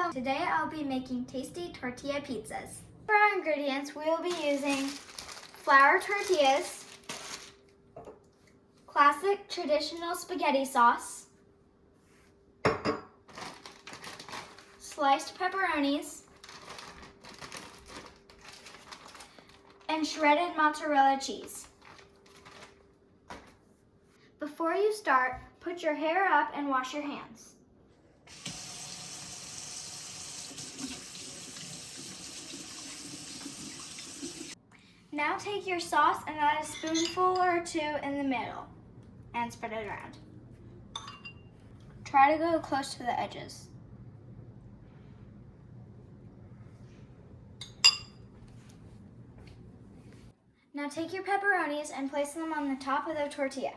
Hello! Today I'll be making tasty tortilla pizzas. For our ingredients, we will be using flour tortillas, classic traditional spaghetti sauce, sliced pepperonis, and shredded mozzarella cheese. Before you start, put your hair up and wash your hands. Now take your sauce and add a spoonful or two in the middle and spread it around. Try to go close to the edges. Now take your pepperonis and place them on the top of the tortilla.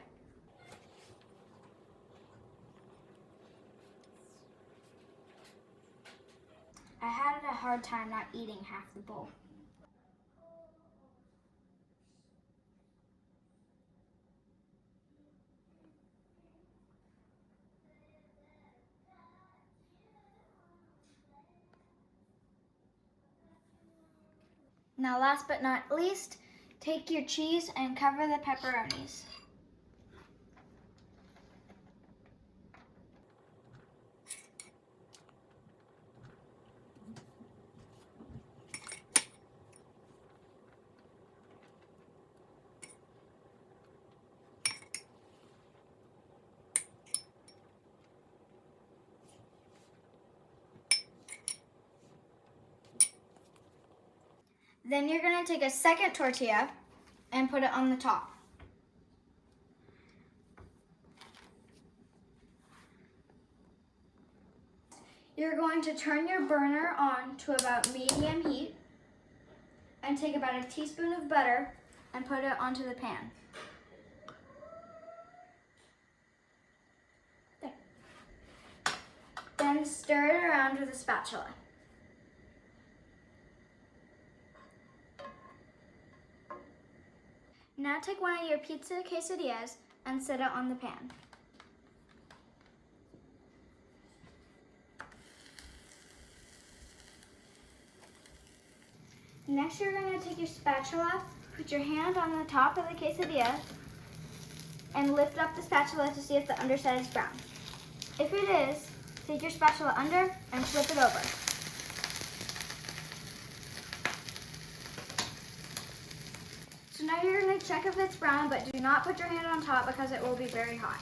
I had a hard time not eating half the bowl. Now last but not least, take your cheese and cover the pepperonis. Then you're going to take a second tortilla and put it on the top. You're going to turn your burner on to about medium heat and take about a teaspoon of butter and put it onto the pan. There. Then stir it around with a spatula. Now take one of your pizza quesadillas and set it on the pan. Next, you're going to take your spatula, put your hand on the top of the quesadilla, and lift up the spatula to see if the underside is brown. If it is, take your spatula under and flip it over. So now you're going to check if it's brown, but do not put your hand on top because it will be very hot.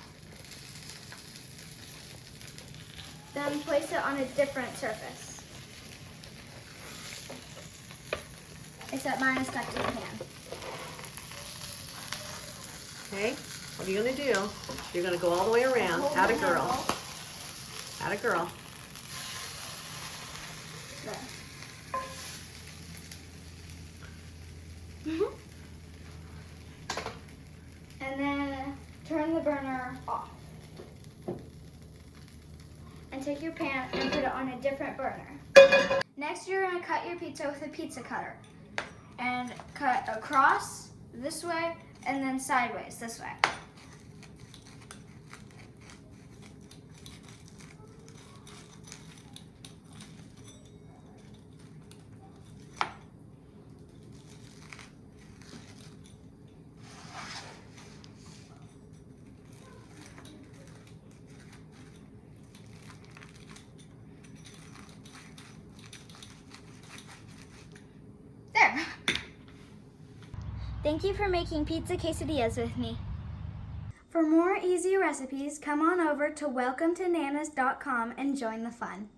Then place it on a different surface. Except mine is stuck to the pan. Okay, what are you going to do? You're going to go all the way around. Atta girl. Atta girl. There. And then turn the burner off. And take your pan and put it on a different burner. Next, you're going to cut your pizza with a pizza cutter. And cut across this way and then sideways this way. There. Thank you for making pizza quesadillas with me. For more easy recipes, come on over to welcometananas.com and join the fun.